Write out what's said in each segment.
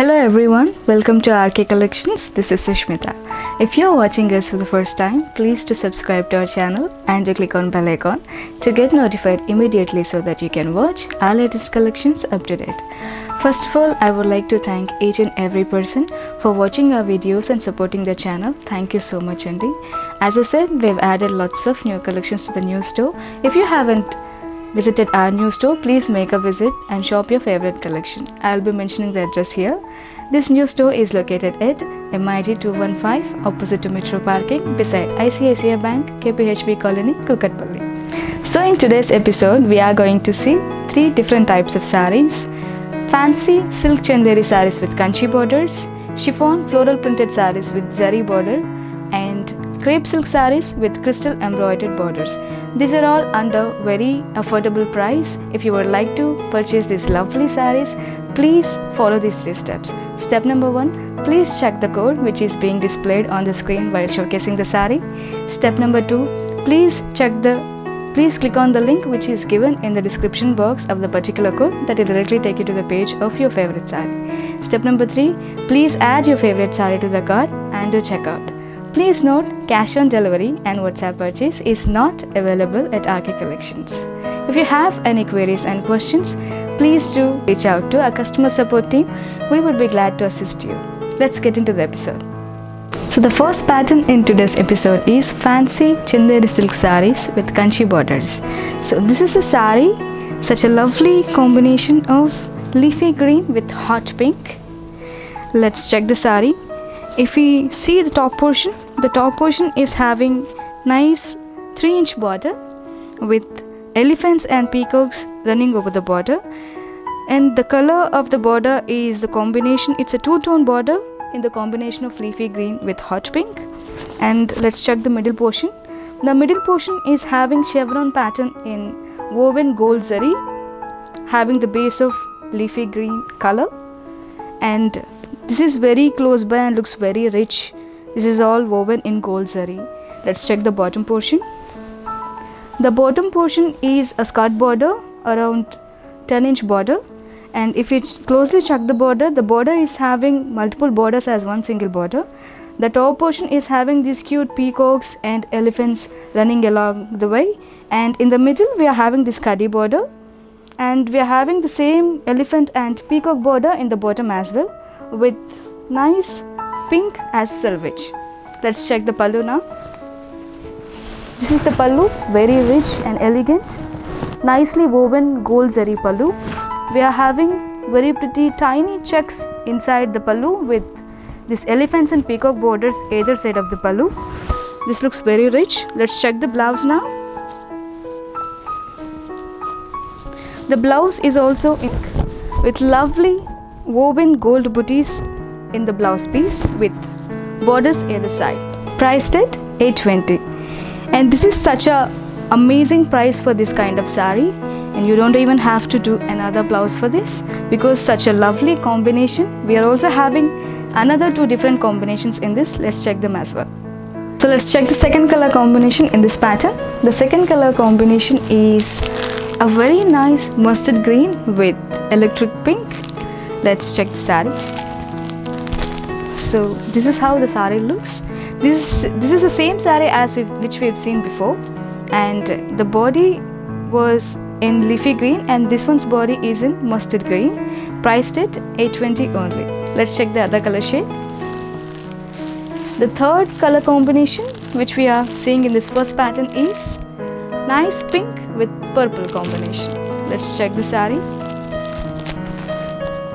Hello everyone, welcome to RK Collections. This is Sushmita. If you are watching us for the first time, please to subscribe to our channel and to click on bell icon to get notified immediately so that you can watch our latest collections up to date. First of all, I would like to thank each and every person for watching our videos and supporting the channel. Thank you so much, Andy. As I said, we've added lots of new collections to the new store. If you haven't visited our new store, please make a visit and shop your favorite collection. I'll be mentioning the address here. This new store is located at MIG 215 opposite to Metro Parking beside ICICI Bank, KPHB Colony, Kukatpalli. So in today's episode, we are going to see 3 different types of sarees. Fancy silk chanderi sarees with kanchi borders, chiffon floral printed sarees with zari border, and crepe silk sarees with crystal embroidered borders. These are all under very affordable price. If you would like to purchase these lovely sarees, please follow these 3 steps. Step number 1, please check the code which is being displayed on the screen while showcasing the saree. Step number 2, please click on the link which is given in the description box of the particular code that will directly take you to the page of your favorite saree. Step number 3, please add your favorite saree to the cart and do checkout. Please note, cash on delivery and WhatsApp purchase is not available at RK Collections. If you have any queries and questions, please do reach out to our customer support team. We would be glad to assist you. Let's get into the episode. So the first pattern in today's episode is fancy chanderi silk sarees with kanchi borders. So this is a saree, such a lovely combination of leafy green with hot pink. Let's check the saree. If we see the top portion is having nice 3-inch border with elephants and peacocks running over the border, and the color of the border is the combination, it's a 2-tone border in the combination of leafy green with hot pink. And let's check the middle portion. The middle portion is having chevron pattern in woven gold zari, having the base of leafy green color, and this is very close by and looks very rich. This is all woven in gold zari. Let's check the bottom portion. The bottom portion is a skirt border, around 10-inch border, and if you closely check the border is having multiple borders as one single border. The top portion is having these cute peacocks and elephants running along the way, and in the middle we are having this khadi border, and we are having the same elephant and peacock border in the bottom as well, with nice pink as selvage. Let's check the pallu now. This is the pallu, very rich and elegant, nicely woven gold zari pallu. We are having very pretty tiny checks inside the pallu with these elephants and peacock borders either side of the pallu. This looks very rich. Let's check the blouse now. The blouse is also with lovely woven gold booties in the blouse piece with borders either side. Priced at $820, and this is such a amazing price for this kind of saree, and you don't even have to do another blouse for this because such a lovely combination. We are also having another 2 different combinations in this. Let's check them as well. So let's check the second color combination in this pattern. The second color combination is a very nice mustard green with electric pink. Let's check the saree. So this is how the saree looks. This is the same saree as which we've seen before, and the body was in leafy green and this one's body is in mustard green. Priced at $820 only. Let's check the other color shade. The third color combination which we are seeing in this first pattern is nice pink with purple combination. Let's check the saree.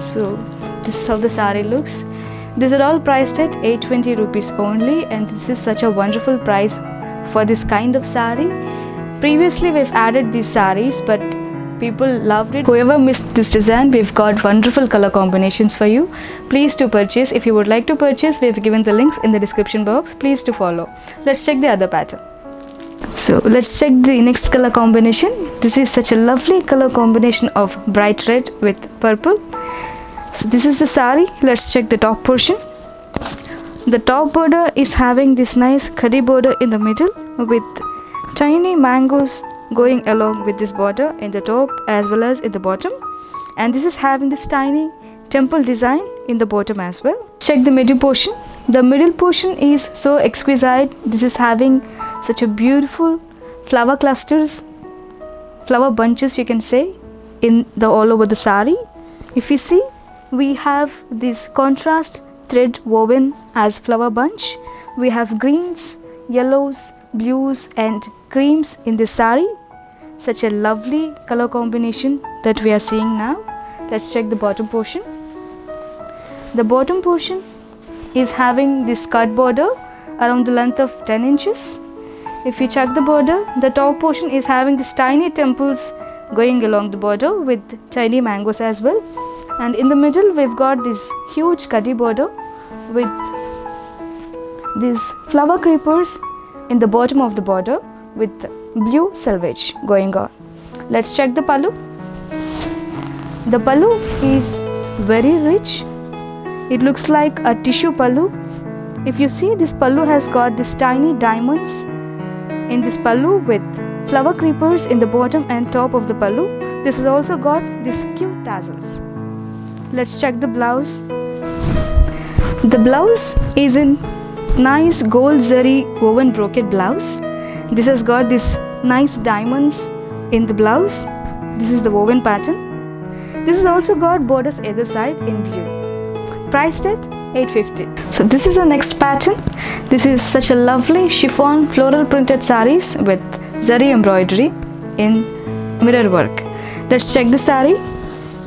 So this is how the saree looks. These are all priced at 820 rupees only, and this is such a wonderful price for this kind of saree. Previously we've added these sarees, but people loved it. Whoever missed this design, we've got wonderful color combinations for you. Please do purchase. If you would like to purchase, we've given the links in the description box. Please do follow. Let's check the other pattern. So let's check the next color combination. This is such a lovely color combination of bright red with purple. So this is the saree. Let's check the top portion. The top border is having this nice khadi border in the middle with tiny mangoes going along with this border in the top as well as in the bottom, and this is having this tiny temple design in the bottom as well. Check the middle portion. The middle portion is so exquisite. This is having such a beautiful flower clusters, flower bunches you can say, in the all over the sari. If you see, we have this contrast thread woven as flower bunch. We have greens, yellows, blues and creams in this sari. Such a lovely color combination that we are seeing now. Let's check the bottom portion. The bottom portion is having this cut border around the length of 10 inches. If you check the border, the top portion is having these tiny temples going along the border with tiny mangoes as well. And in the middle, we've got this huge kadi border with these flower creepers in the bottom of the border with blue selvage going on. Let's check the pallu. The pallu is very rich. It looks like a tissue pallu. If you see, this pallu has got these tiny diamonds in this pallu with flower creepers in the bottom and top of the pallu. This has also got these cute tassels. Let's check the blouse. The blouse is in nice gold zari woven brocade blouse. This has got this nice diamonds in the blouse. This is the woven pattern. This has also got borders either side in blue. Priced at 850. So this is the next pattern. This is such a lovely chiffon floral printed saris with zari embroidery in mirror work. Let's check the sari.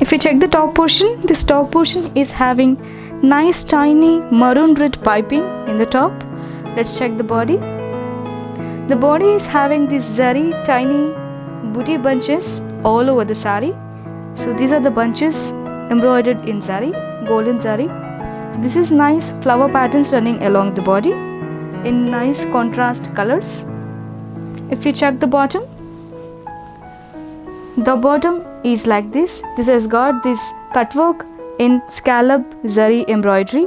If you check the top portion, this top portion is having nice tiny maroon red piping in the top. Let's check the body. The body is having these zari tiny booty bunches all over the sari. So these are the bunches embroidered in zari, golden zari. So this is nice flower patterns running along the body in nice contrast colors. If you check the bottom is like this. This has got this cutwork in scallop zari embroidery,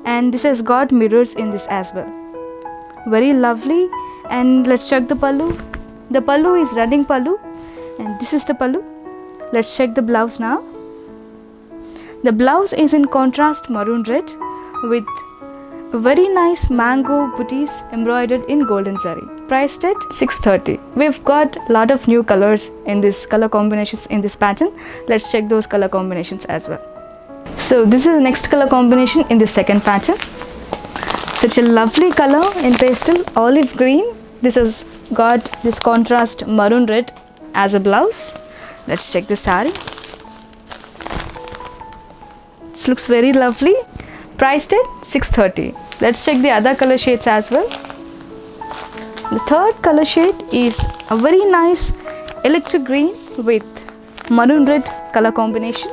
and this has got mirrors in this as well. Very lovely. And let's check the pallu. The pallu is running pallu, and this is the pallu. Let's check the blouse now. The blouse is in contrast maroon red with very nice mango booties embroidered in golden zari. Priced at 630. We've got a lot of new colors in this color combinations in this pattern. Let's check those color combinations as well. So this is the next color combination in the second pattern. Such a lovely color in pastel olive green. This has got this contrast maroon red as a blouse. Let's check the sari. This looks very lovely. Priced at 630. Let's check the other color shades as well. The third color shade is a very nice electric green with maroon red color combination.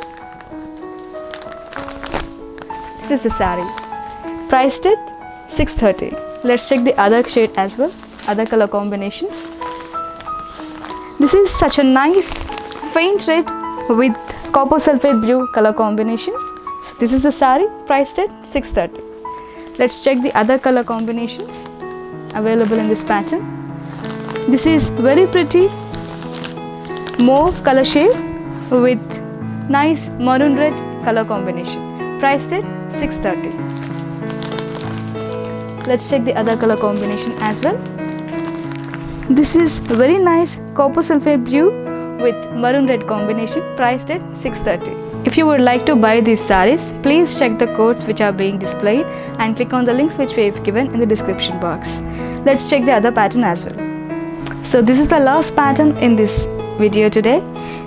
This is the sari. Priced at 630. Let's check the other shade as well, other color combinations. This is such a nice faint red with copper sulphate blue color combination. So this is the sari, priced at 630. Let's check the other color combinations available in this pattern. This is very pretty mauve color shade with nice maroon red color combination. Priced at 630. Let's check the other color combination as well. This is very nice copper sulphate blue with maroon red combination, priced at 630. If you would like to buy these saris, please check the codes which are being displayed and click on the links which we have given in the description box. Let's check the other pattern as well. So this is the last pattern in this video today.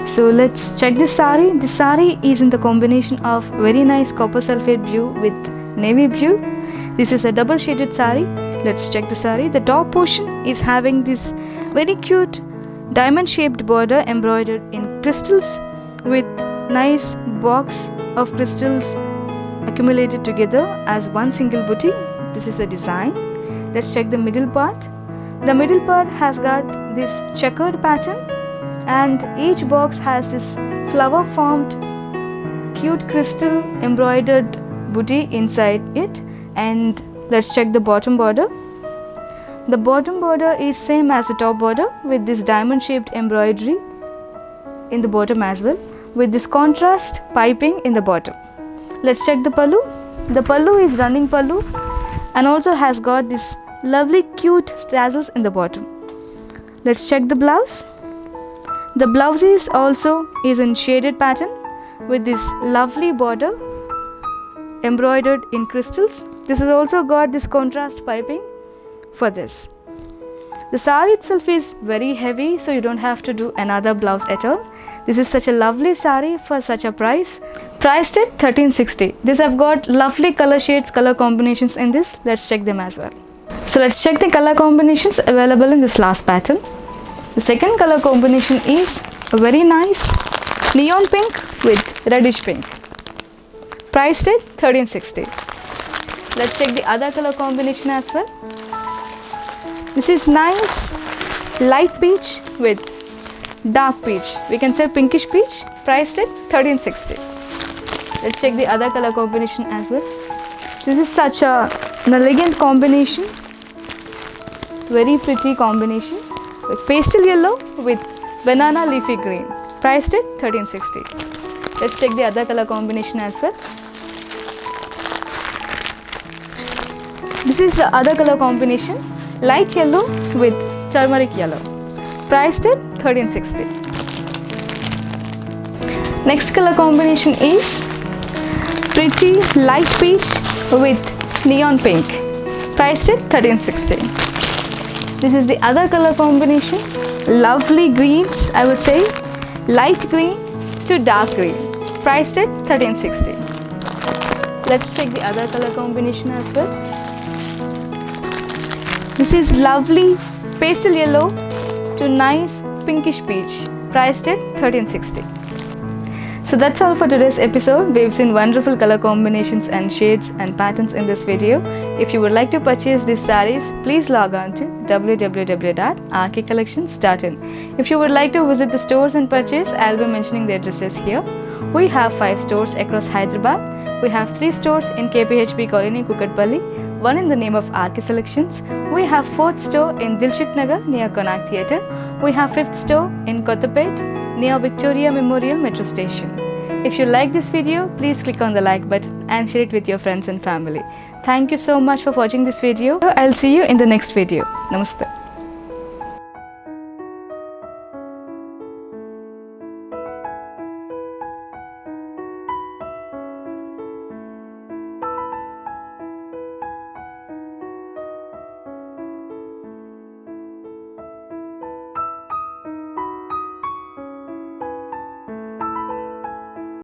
So let's check this sari. This sari is in the combination of very nice copper sulphate blue with navy blue. This is a double shaded sari. Let's check the sari. The top portion is having this very cute diamond shaped border embroidered in crystals with nice box of crystals accumulated together as one single booty. This is the design. Let's check the middle part. The middle part has got this checkered pattern, and each box has this flower formed cute crystal embroidered booty inside it. And let's check the bottom border. The bottom border is same as the top border with this diamond shaped embroidery in the bottom as well, with this contrast piping in the bottom. Let's check the pallu. The pallu is running pallu and also has got this lovely cute tassels in the bottom. Let's check the blouse. The blouse is also in shaded pattern with this lovely border embroidered in crystals. This has also got this contrast piping for this. The sari itself is very heavy, so you don't have to do another blouse at all. This is such a lovely sari for such a price. Priced at 1360. This have got lovely color shades, color combinations in this. Let's check them as well. So let's check the color combinations available in this last pattern. The second color combination is a very nice neon pink with reddish pink. Priced at 1360. Let's check the other color combination as well. This is nice light peach with dark peach. We can say pinkish peach. Priced at 1360. Let's check the other color combination as well. This is such an elegant combination. Very pretty combination. With pastel yellow with banana leafy green. Priced at 1360. Let's check the other color combination as well. This is the other color combination. Light yellow with turmeric yellow. Priced at 1360. Next color combination is pretty light peach with neon pink. Priced at 1360. This is the other color combination. Lovely greens, I would say. Light green to dark green. Priced at 1360. Let's check the other color combination as well. This is lovely pastel yellow to nice pinkish peach. Priced at 1360. So that's all for today's episode. We've seen wonderful color combinations and shades and patterns in this video. If you would like to purchase these sarees, please log on to www.rkcollections.in. If you would like to visit the stores and purchase, I'll be mentioning the addresses here. We have 5 stores across Hyderabad. We have 3 stores in KPHP Colony, Kukatpalli, 1 in the name of RK Selections. We have 4th store in Dilshuk Nagar near Connaught Theatre. We have 5th store in Kottapet near Victoria Memorial Metro Station. If you like this video, please click on the like button and share it with your friends and family. Thank you so much for watching this video. I'll see you in the next video. Namaste.